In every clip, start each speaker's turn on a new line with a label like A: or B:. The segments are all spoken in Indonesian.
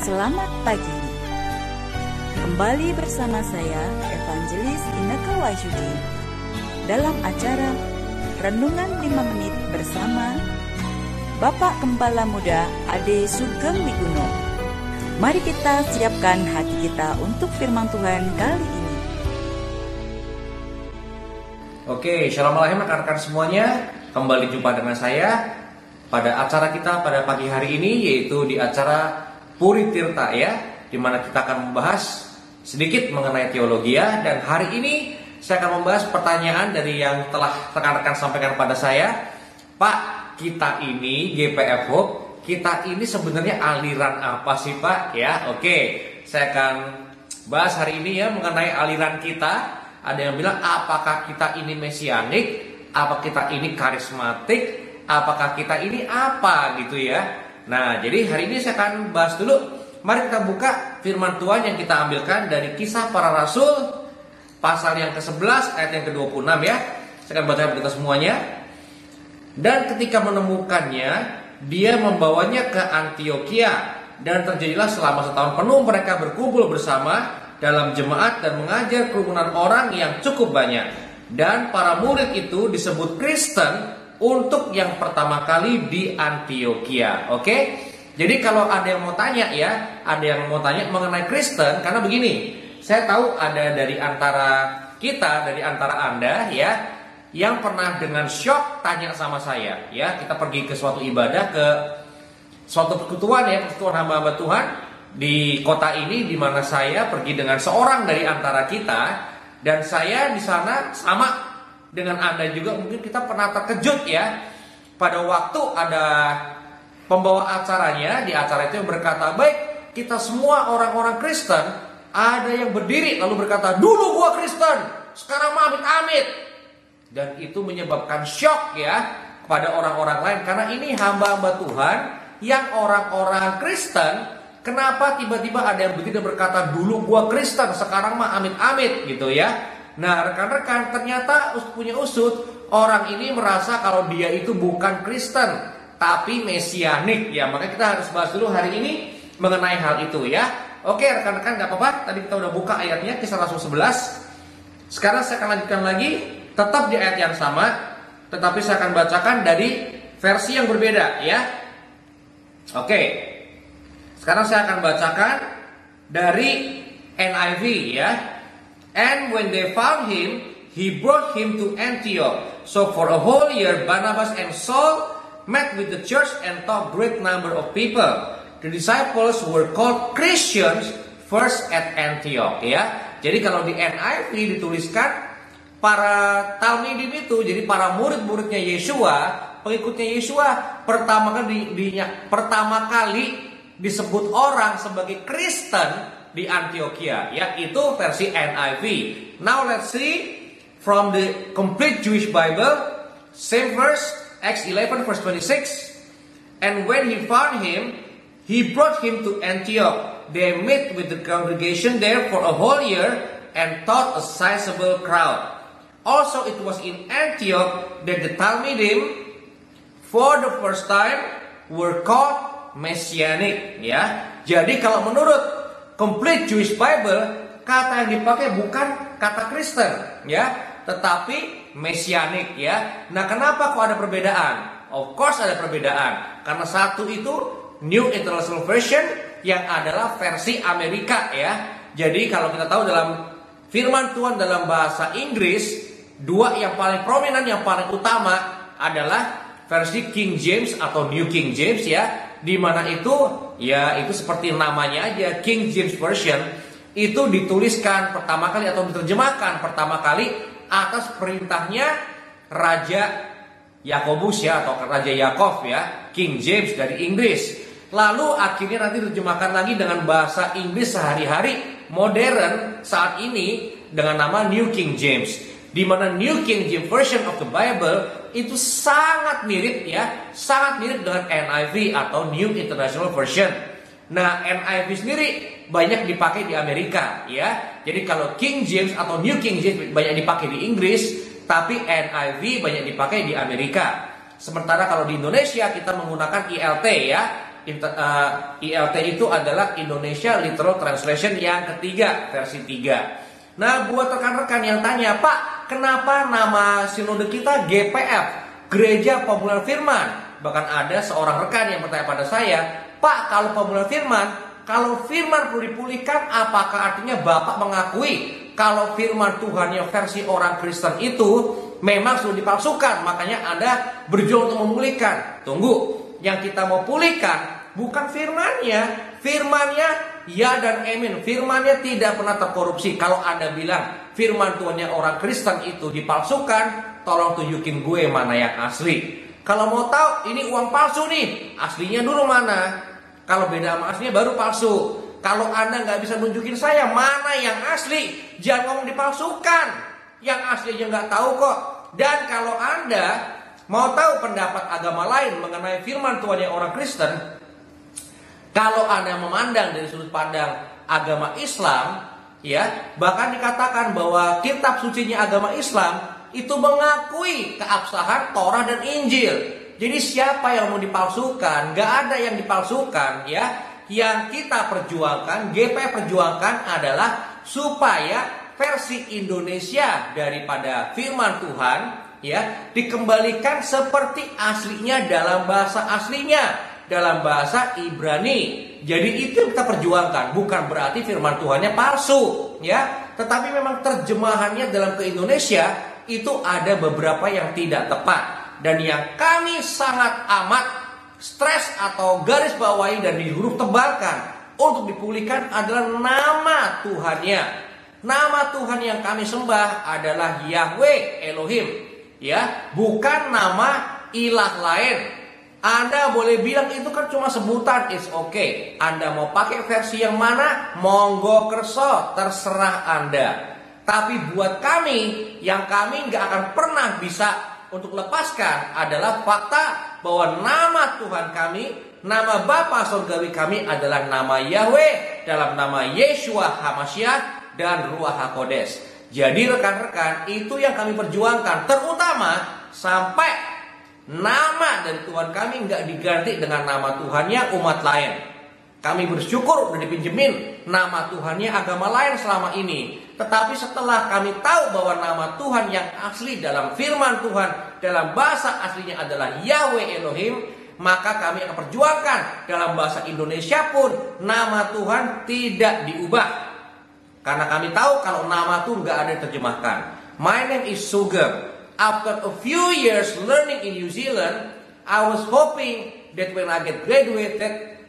A: Selamat pagi. Kembali bersama saya, Evangelis Inneke Wahyudi, dalam acara Renungan 5 Menit bersama Bapak Gembala Muda Ade Sugeng Wiguno. Mari kita siapkan hati kita untuk firman Tuhan kali ini.
B: Oke, shalom alaikum rekan-rekan semuanya. Kembali jumpa dengan saya pada acara kita pada pagi hari ini, yaitu di acara Puri Tirta ya, di mana kita akan membahas sedikit mengenai teologi ya. Dan hari ini saya akan membahas pertanyaan dari yang telah rekan-rekan sampaikan pada saya. Pak, kita ini GPF Hope, kita ini sebenarnya aliran apa sih Pak? Ya, oke, saya akan bahas hari ini ya mengenai aliran kita. Ada yang bilang apakah kita ini mesianik, apa kita ini karismatik, apakah kita ini apa gitu ya. Nah, jadi hari ini saya akan bahas dulu. Mari kita buka firman Tuhan yang kita ambilkan dari Kisah Para Rasul pasal yang ke-11 ayat yang ke-26 ya. Saya akan baca kita semuanya. Dan ketika menemukannya, dia membawanya ke Antiokhia, dan terjadilah selama setahun penuh mereka berkumpul bersama dalam jemaat dan mengajar kerumunan orang yang cukup banyak. Dan para murid itu disebut Kristen untuk yang pertama kali di Antiokhia. Oke? Jadi kalau ada yang mau tanya ya, ada yang mau tanya mengenai Kristen, karena begini, saya tahu ada dari antara kita, dari antara Anda ya, yang pernah dengan shock tanya sama saya ya. Kita pergi ke suatu ibadah, ke suatu persekutuan ya, persekutuan hamba-hamba Tuhan di kota ini, di mana saya pergi dengan seorang dari antara kita, dan saya di sana sama dengan Anda juga mungkin kita pernah terkejut ya. Pada waktu ada pembawa acaranya, di acara itu yang berkata, baik, kita semua orang-orang Kristen, ada yang berdiri lalu berkata, dulu gua Kristen, sekarang amit-amit. Dan itu menyebabkan shock ya kepada orang-orang lain, karena ini hamba-hamba Tuhan yang orang-orang Kristen. Kenapa tiba-tiba ada yang berdiri dan berkata, dulu gua Kristen, sekarang mah amit-amit gitu ya. Nah, rekan-rekan, ternyata punya usut, orang ini merasa kalau dia itu bukan Kristen, tapi mesianik ya. Makanya kita harus bahas dulu hari ini mengenai hal itu ya. Oke rekan-rekan, gak apa-apa, tadi kita udah buka ayatnya, Kisah Rasul 11. Sekarang saya akan lanjutkan lagi, tetap di ayat yang sama, tetapi saya akan bacakan dari versi yang berbeda ya. Oke, sekarang saya akan bacakan dari NIV ya. And when they found him, he brought him to Antioch. So for a whole year, Barnabas and Saul met with the church and taught great number of people. The disciples were called Christians first at Antioch. Ya, jadi kalau di NIV dituliskan para Talmidim itu, jadi para murid-muridnya Yesua, pengikutnya Yesua, pertama kali disebut orang sebagai Kristen di Antiokhia ya, itu versi NIV. Now let's see from the complete Jewish Bible, same verse, Acts 11 verse 26. And when he found him, he brought him to Antioch. They met with the congregation there for a whole year and taught a sizable crowd. Also it was in Antioch that the Talmidim for the first time were called Messianic ya. Jadi kalau menurut Complete Jewish Bible, kata yang dipakai bukan kata Kristen ya, tetapi mesianik ya. Nah, kenapa kok ada perbedaan? Of course ada perbedaan, karena satu itu New International Version yang adalah versi Amerika ya. Jadi kalau kita tahu dalam firman Tuhan dalam bahasa Inggris, dua yang paling prominent, yang paling utama adalah versi King James atau New King James ya, di mana itu ya itu seperti namanya aja, King James Version itu dituliskan pertama kali atau diterjemahkan pertama kali atas perintahnya Raja Yakobus ya, atau Raja Yakov ya, King James dari Inggris. Lalu akhirnya nanti diterjemahkan lagi dengan bahasa Inggris sehari-hari modern saat ini dengan nama New King James, di mana New King James Version of the Bible itu sangat mirip ya, sangat mirip dengan NIV atau New International Version. Nah, NIV sendiri banyak dipakai di Amerika ya. Jadi kalau King James atau New King James banyak dipakai di Inggris, tapi NIV banyak dipakai di Amerika. Sementara kalau di Indonesia kita menggunakan ILT ya, ILT itu adalah Indonesia Literal Translation yang ketiga, versi 3. Nah, buat rekan-rekan yang tanya, Pak, kenapa nama sinode kita GPF, Gereja Pemularan Firman? Bahkan ada seorang rekan yang bertanya pada saya, Pak, kalau pemularan firman, kalau firman perlu dipulihkan, apakah artinya Bapak mengakui kalau firman Tuhan yang versi orang Kristen itu memang sudah dipalsukan, makanya Anda berjuang untuk memulihkan? Tunggu, yang kita mau pulihkan bukan firmannya. Firmannya ya dan amin, firmannya tidak pernah terkorupsi. Kalau Anda bilang firman Tuhannya orang Kristen itu dipalsukan, tolong tunjukin gue mana yang asli. Kalau mau tahu ini uang palsu nih, aslinya dulu mana? Kalau beda sama aslinya baru palsu. Kalau Anda nggak bisa nunjukin saya mana yang asli, jangan ngomong dipalsukan. Yang asli aja nggak tahu kok. Dan kalau Anda mau tahu pendapat agama lain mengenai firman Tuhan yang orang Kristen, kalau Anda memandang dari sudut pandang agama Islam, ya, bahkan dikatakan bahwa kitab sucinya agama Islam itu mengakui keabsahan Torah dan Injil. Jadi siapa yang mau dipalsukan? Gak ada yang dipalsukan, ya. Yang kita perjuangkan, GPF perjuangkan adalah supaya versi Indonesia daripada firman Tuhan, ya, dikembalikan seperti aslinya dalam bahasa aslinya, dalam bahasa Ibrani. Jadi itu yang kita perjuangkan, bukan berarti firman Tuhannya palsu, ya. Tetapi memang terjemahannya dalam ke Indonesia itu ada beberapa yang tidak tepat. Dan yang kami sangat amat stres atau garis bawahi dan di huruf tebalkan untuk dipulihkan adalah nama Tuhannya. Nama Tuhan yang kami sembah adalah Yahweh Elohim, ya, bukan nama ilah lain. Anda boleh bilang itu kan cuma sebutan, it's okay. Anda mau pakai versi yang mana, monggo kerso, terserah Anda. Tapi buat kami, yang kami nggak akan pernah bisa untuk lepaskan adalah fakta bahwa nama Tuhan kami, nama Bapa Surgawi kami adalah nama Yahweh dalam nama Yeshua HaMashiach dan Ruach HaKodesh. Jadi rekan-rekan, itu yang kami perjuangkan, terutama sampai nama dari Tuhan kami nggak diganti dengan nama Tuhannya umat lain. Kami bersyukur udah dipinjemin nama Tuhannya agama lain selama ini. Tetapi setelah kami tahu bahwa nama Tuhan yang asli dalam firman Tuhan, dalam bahasa aslinya adalah Yahweh Elohim, maka kami akan perjuangkan dalam bahasa Indonesia pun nama Tuhan tidak diubah. Karena kami tahu kalau nama itu nggak ada diterjemahkan. My name is Sugeng. After a few years learning in New Zealand, I was hoping that when I get graduated,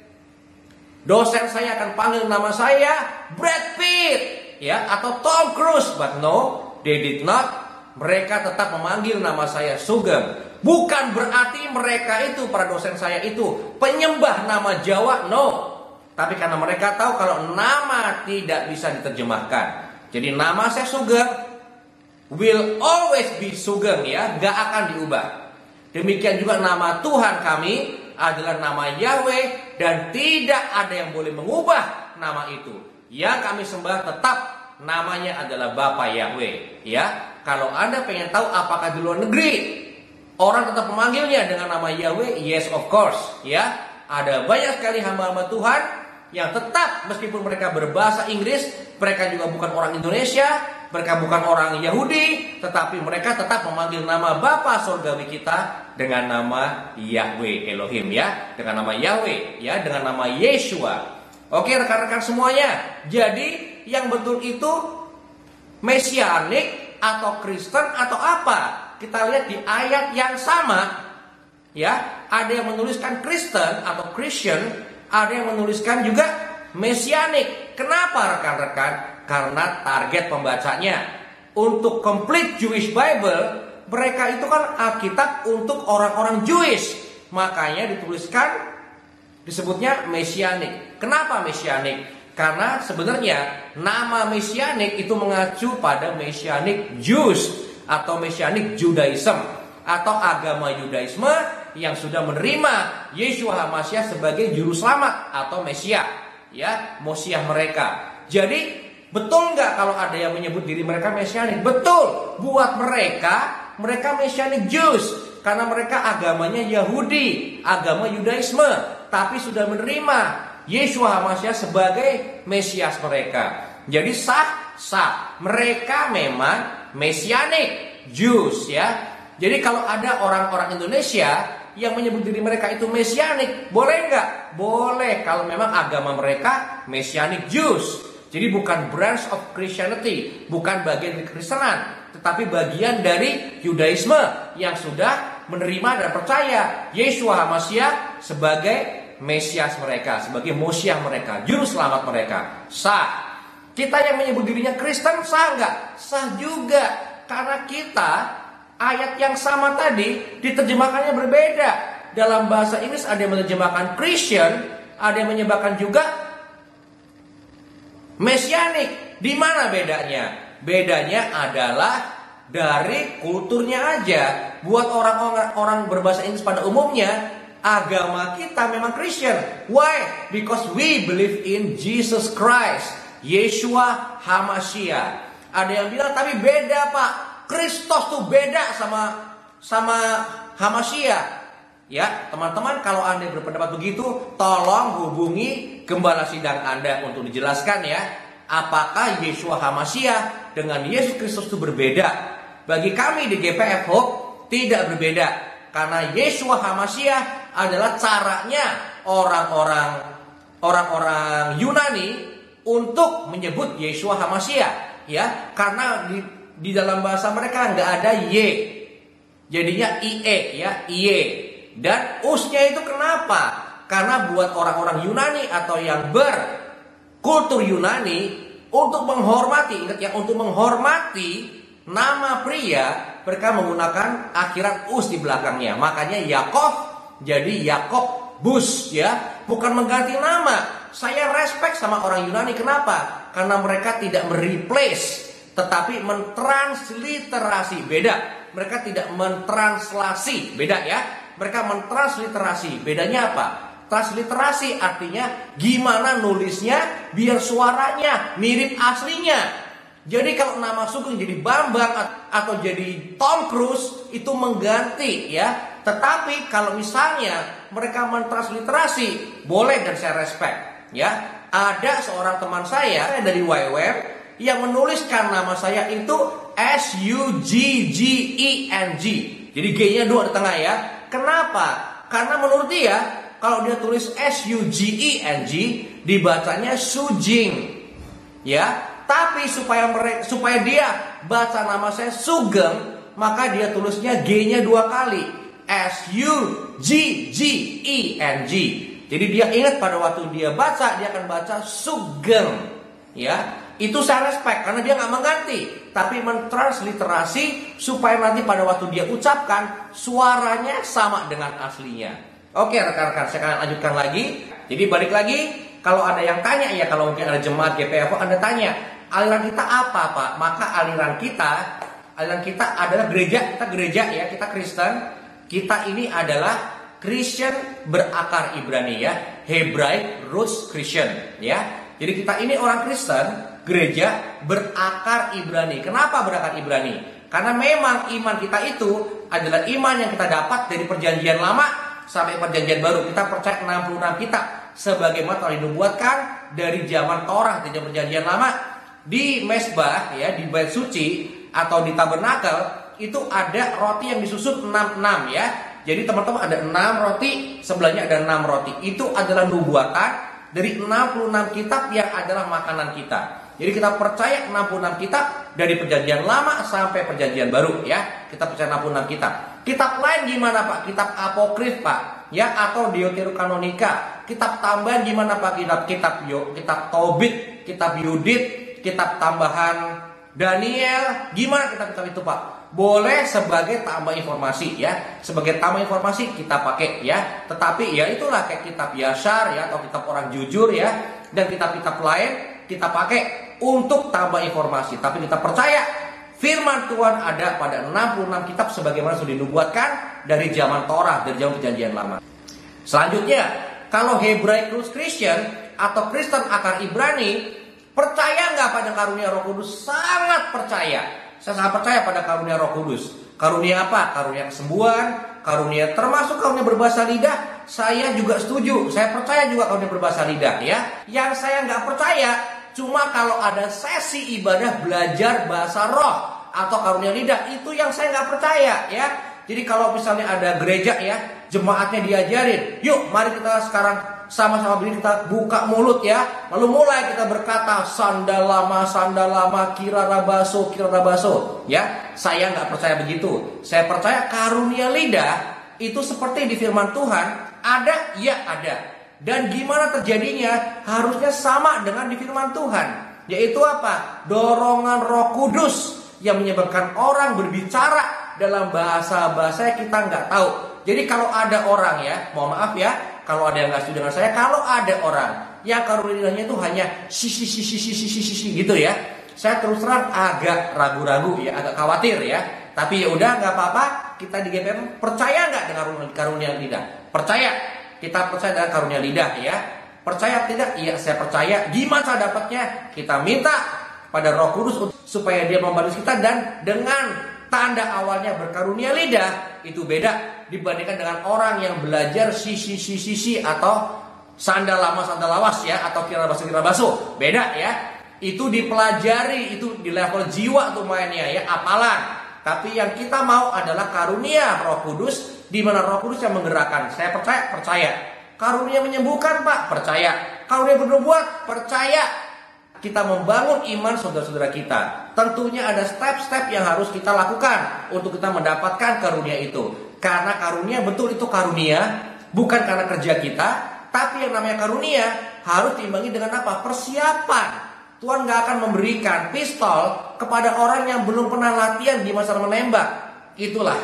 B: dosen saya akan panggil nama saya Brad Pitt, ya, atau Tom Cruise. But no, they did not. Mereka tetap memanggil nama saya Sugeng. Bukan berarti mereka itu, para dosen saya itu penyembah nama Jawa, no. Tapi karena mereka tahu kalau nama tidak bisa diterjemahkan, jadi nama saya Sugeng will always be Sugeng, ya, gak akan diubah. Demikian juga nama Tuhan kami adalah nama Yahweh dan tidak ada yang boleh mengubah nama itu. Yang kami sembah tetap namanya adalah Bapa Yahweh, ya. Kalau Anda pengen tahu apakah di luar negeri orang tetap memanggilnya dengan nama Yahweh, yes of course, ya. Ada banyak sekali hamba-hamba Tuhan yang tetap meskipun mereka berbahasa Inggris, mereka juga bukan orang Indonesia, mereka bukan orang Yahudi, tetapi mereka tetap memanggil nama Bapa Surgawi kita dengan nama Yahweh Elohim, ya, dengan nama Yahweh, ya, dengan nama Yeshua. Oke rekan-rekan semuanya, jadi yang betul itu Mesianik atau Kristen atau apa? Kita lihat di ayat yang sama, ya, ada yang menuliskan Kristen atau Christian, ada yang menuliskan juga Mesianik. Kenapa rekan-rekan? Karena target pembacanya untuk complete Jewish Bible, mereka itu kan Alkitab untuk orang-orang Jewish, makanya dituliskan disebutnya Mesianik. Kenapa Mesianik? Karena sebenarnya nama Mesianik itu mengacu pada Messianic Jews atau Messianic Judaism atau agama Yudaisme yang sudah menerima Yeshua HaMashiach sebagai juru selamat atau Mesias, ya, Mosiah mereka. Jadi betul nggak kalau ada yang menyebut diri mereka Mesianik? Betul. Buat mereka Messianic Jews. karena mereka agamanya Yahudi, agama Yudaisme, tapi sudah menerima Yeshua HaMashiach sebagai Mesias mereka. Jadi sah. Mereka memang Mesianik Jews ya. Jadi kalau ada orang-orang Indonesia yang menyebut diri mereka itu Mesianik, boleh nggak? Boleh kalau memang agama mereka Mesianik Jews. Jadi bukan branch of Christianity, bukan bagian dari Kristenan, tetapi bagian dari Yudaisme yang sudah menerima dan percaya Yeshua HaMashiach sebagai Mesias mereka, sebagai Mosiah mereka, Juru Selamat mereka. Sah. Kita yang menyebut dirinya Kristen sah nggak? Sah juga. Karena kita ayat yang sama tadi diterjemahkannya berbeda. Dalam bahasa Inggris ada yang menerjemahkan Christian, ada yang menyebutkan juga Mesianik. Di mana bedanya? Bedanya adalah dari kulturnya aja. Buat orang-orang berbahasa Inggris pada umumnya, agama kita memang Christian. Why? Because we believe in Jesus Christ, Yeshua HaMashiach. Ada yang bilang tapi beda Pak, Kristus tuh beda sama HaMashiach. Ya teman-teman, kalau Anda berpendapat begitu, tolong hubungi gembala sidang Anda untuk dijelaskan ya, apakah Yeshua HaMashiach dengan Yesus Kristus itu berbeda. Bagi kami di GPF Hope tidak berbeda, karena Yeshua HaMashiach adalah caranya orang-orang Yunani untuk menyebut Yeshua HaMashiach ya, karena di dalam bahasa mereka nggak ada Y, jadinya IE ya, IE. Dan usnya itu kenapa? Karena buat orang-orang Yunani atau yang berkultur Yunani, untuk menghormati, ingat ya, untuk menghormati nama pria, mereka menggunakan akhiran us di belakangnya. Makanya Yakob jadi Yakobus ya, bukan mengganti nama. Saya respect sama orang Yunani, kenapa? Karena mereka tidak mereplace, tetapi mentransliterasi. Beda. Mereka tidak mentranslasi. Beda ya. Mereka mentransliterasi. Bedanya apa? Transliterasi artinya gimana nulisnya biar suaranya mirip aslinya. Jadi kalau nama Sugeng jadi Bambang atau jadi Tom Cruise, itu mengganti ya. Tetapi kalau misalnya mereka mentransliterasi, boleh dan saya respect. Ya, ada seorang teman saya dari YWeb yang menuliskan nama saya itu Sugeng. Jadi G-nya 2 di tengah ya. Kenapa? Karena menurut dia kalau dia tulis Sugeng dibacanya Sujing. Ya, tapi supaya dia baca nama saya Sugeng, maka dia tulisnya G-nya 2 kali. Sugeng. Jadi dia ingat pada waktu dia baca, dia akan baca Sugeng. Ya, itu saya respect karena dia nggak mengganti, tapi mentransliterasi supaya nanti pada waktu dia ucapkan suaranya sama dengan aslinya. Oke rekan-rekan, saya akan lanjutkan lagi. Jadi balik lagi, kalau ada yang tanya ya, kalau mungkin ada jemaat GPF Anda tanya, aliran kita apa Pak? Maka aliran kita adalah gereja, kita gereja ya, kita Kristen. Kita ini adalah Christian berakar Ibrani ya, Hebraic roots Christian ya. Jadi kita ini orang Kristen, gereja berakar Ibrani. Kenapa berakar Ibrani? Karena memang iman kita itu adalah iman yang kita dapat dari perjanjian lama sampai perjanjian baru. Kita percaya 66 kitab sebagaimana telah dinubuatkan dari zaman Torah, dari perjanjian lama. Di Mesbah ya, di bait suci atau di tabernakel itu ada roti yang disusun 66 ya. Jadi teman-teman ada 6 roti, sebelahnya ada 6 roti. Itu adalah nubuatan dari 66 kitab yang adalah makanan kita. Jadi kita percaya 66 kitab dari perjanjian lama sampai perjanjian baru ya. Kita percaya 66 kitab. Kitab lain gimana Pak? Kitab apokrif Pak, ya, atau Deuterokanonika. Kitab tambahan gimana Pak? Kitab Tobit, kitab Yudit, kitab tambahan Daniel. Gimana kitab-kitab itu Pak? Boleh sebagai tambah informasi ya, sebagai tambah informasi kita pakai ya. Tetapi ya itulah kayak kitab Yashar ya, atau kitab orang jujur ya, dan kitab-kitab lain kita pakai untuk tambah informasi. Tapi kita percaya firman Tuhan ada pada 66 kitab sebagaimana sudah dinubuatkan dari zaman Torah, dari zaman perjanjian lama. Selanjutnya, kalau Hebraic Roots Christian atau Kristen akar Ibrani, percaya nggak pada karunia Roh Kudus? Sangat percaya. Saya sangat percaya pada karunia Roh Kudus. Karunia apa? Karunia kesembuhan, karunia termasuk karunia berbahasa lidah. Saya juga setuju, saya percaya juga karunia berbahasa lidah ya. Yang saya nggak percaya cuma kalau ada sesi ibadah belajar bahasa roh atau karunia lidah, itu yang saya nggak percaya ya. Jadi kalau misalnya ada gereja ya, jemaatnya diajarin, yuk mari kita sekarang sama-sama berdiri, kita buka mulut ya, lalu mulai kita berkata sandal lama kirarabaso ya. Saya nggak percaya begitu. Saya percaya karunia lidah itu seperti di firman Tuhan, ada ya ada. Dan gimana terjadinya harusnya sama dengan di firman Tuhan, yaitu apa? Dorongan Roh Kudus yang menyebabkan orang berbicara dalam bahasa-bahasa yang kita nggak tahu. Jadi kalau ada orang ya, mohon maaf ya, kalau ada yang nggak setuju dengan saya, kalau ada orang yang karunianya itu hanya si gitu ya, saya terus terang agak ragu-ragu ya, agak khawatir ya. Tapi ya udah nggak apa-apa, kita di GPM percaya nggak dengan karunia lidah? Percaya, kita percaya dengan karunia lidah ya. Percaya tidak? Iya, saya percaya. Gimana cara dapatnya? Kita minta pada Roh Kudus supaya dia membantu kita, dan dengan tanda awalnya berkarunia lidah itu beda dibandingkan dengan orang yang belajar si atau sandal lama sandal lawas ya, atau kirabaso beda ya. Itu dipelajari, itu di level jiwa tuh mainnya ya, apalan. Tapi yang kita mau adalah karunia Roh Kudus, di mana Roh Kudus yang menggerakkan. Saya percaya. Karunia menyembuhkan Pak, percaya. Karunia bernubuat, percaya. Kita membangun iman saudara-saudara kita. Tentunya ada step-step yang harus kita lakukan untuk kita mendapatkan karunia itu. Karena karunia, betul itu karunia, bukan karena kerja kita. Tapi yang namanya karunia harus diimbangi dengan apa? Persiapan. Tuhan gak akan memberikan pistol kepada orang yang belum pernah latihan di masa menembak. Itulah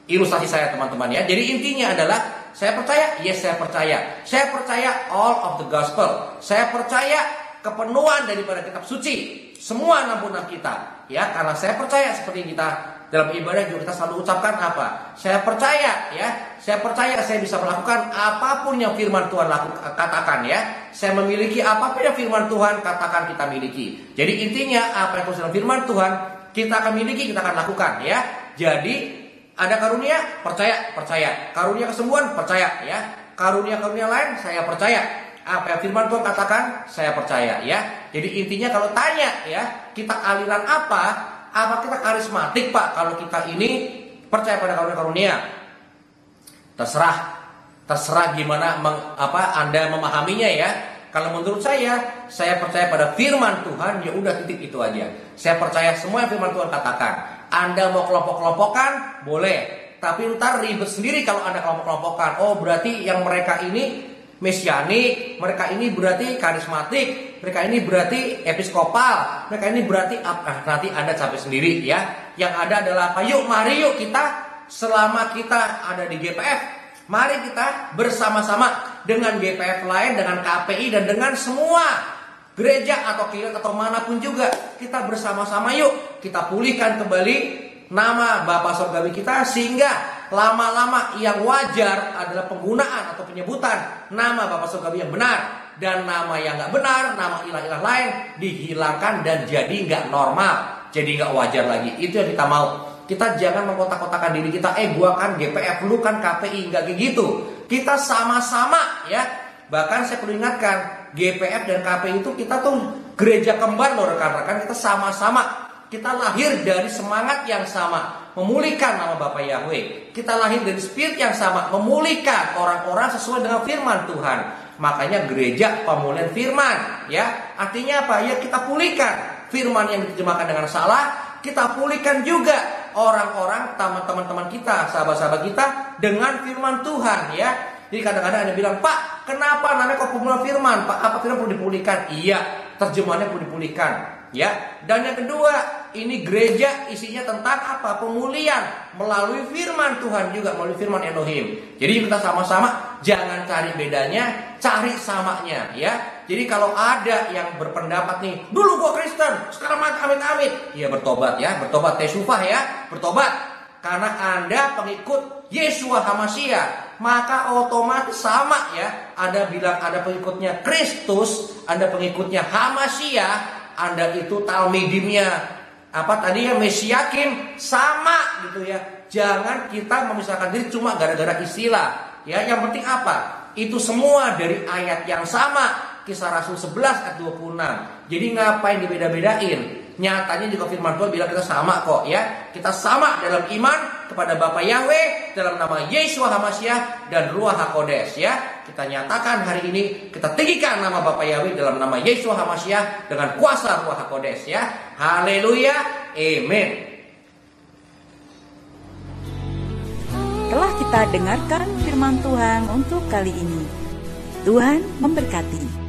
B: ilustrasi saya teman-teman ya. Jadi intinya adalah, saya percaya, yes saya percaya. Saya percaya all of the gospel. Saya percaya kepenuhan daripada kitab suci, semua 66 kita ya. Karena saya percaya, seperti kita dalam ibadah juga kita selalu ucapkan apa? Saya percaya ya. Saya percaya saya bisa melakukan apapun yang firman Tuhan katakan ya. Saya memiliki apapun yang firman Tuhan katakan kita miliki. Jadi intinya apa yang dalam firman Tuhan kita akan miliki, kita akan lakukan ya. Jadi ada karunia, percaya. Karunia kesembuhan, percaya ya. Karunia lain saya percaya. Apa yang firman Tuhan katakan, saya percaya ya. Jadi intinya kalau tanya ya, kita aliran apa kita karismatik Pak? Kalau kita ini percaya pada karunia, terserah gimana Anda memahaminya ya. Kalau menurut saya percaya pada firman Tuhan, ya udah titik itu aja. Saya percaya semua yang firman Tuhan katakan. Anda mau kelompok-kelompokan, boleh. Tapi ntar ribet sendiri kalau Anda kelompok-kelompokan. Oh berarti yang mereka ini mesianik, mereka ini berarti karismatik, mereka ini berarti episkopal, mereka ini berarti nanti Anda capek sendiri ya. Yang ada adalah apa? Mari yuk kita, selama kita ada di GPF, mari kita bersama-sama dengan GPF lain, dengan KPI dan dengan semua gereja atau kilat atau manapun juga, kita bersama-sama yuk kita pulihkan kembali nama Bapa Surgawi kita, sehingga lama-lama yang wajar adalah penggunaan atau penyebutan nama Bapa Surgawi yang benar, dan nama yang nggak benar, nama ilah-ilah lain dihilangkan dan jadi nggak normal, jadi nggak wajar lagi. Itu yang kita mau. Kita jangan mengkotak-kotakan diri kita. Gua kan GPF, lu kan KPI, nggak kayak gitu. Kita sama-sama ya. Bahkan saya perlu ingatkan, GPF dan KPI itu kita tuh gereja kembar loh rekan-rekan. Kita sama-sama. Kita lahir dari semangat yang sama, memulihkan nama Bapa Yahweh. Kita lahir dari spirit yang sama, memulihkan orang-orang sesuai dengan firman Tuhan. Makanya gereja pemulihan firman ya. Artinya apa? Ya kita pulihkan firman yang diterjemahkan dengan salah, kita pulihkan juga orang-orang, teman-teman kita, sahabat-sahabat kita dengan firman Tuhan ya. Jadi kadang-kadang ada bilang, Pak, kenapa namanya kok pemulihan firman? Pak, apa firman perlu dipulihkan? Iya, terjemahannya perlu dipulihkan. Ya, dan yang kedua, ini gereja isinya tentang apa? Pemulihan melalui firman Tuhan juga, melalui firman Elohim. Jadi kita sama-sama jangan cari bedanya, cari samanya ya. Jadi kalau ada yang berpendapat nih, dulu gua Kristen, sekarang amit-amit, ya bertobat ya, bertobat tesufah ya, bertobat. Karena Anda pengikut Yeshua HaMashiach, maka otomatis sama ya. Anda bilang ada pengikutnya Kristus, Anda pengikutnya HaMashiach, Anda itu talmidimnya Mesyakim sama gitu ya. Jangan kita memisahkan diri cuma gara-gara istilah. Ya, yang penting apa? Itu semua dari ayat yang sama. Kisah Rasul 11 ayat 26. Jadi ngapain dibeda-bedain? Nyatanya juga firman Tuhan bilang kita sama kok ya. Kita sama dalam iman kepada Bapa Yahweh dalam nama Yeshua HaMashiach dan Ruach HaKodes ya. Kita nyatakan hari ini, kita tinggikan nama Bapa Yahweh dalam nama Yeshua HaMashiach dengan kuasa Ruach HaKodes ya. Haleluya, amen.
A: Telah kita dengarkan firman Tuhan untuk kali ini. Tuhan memberkati.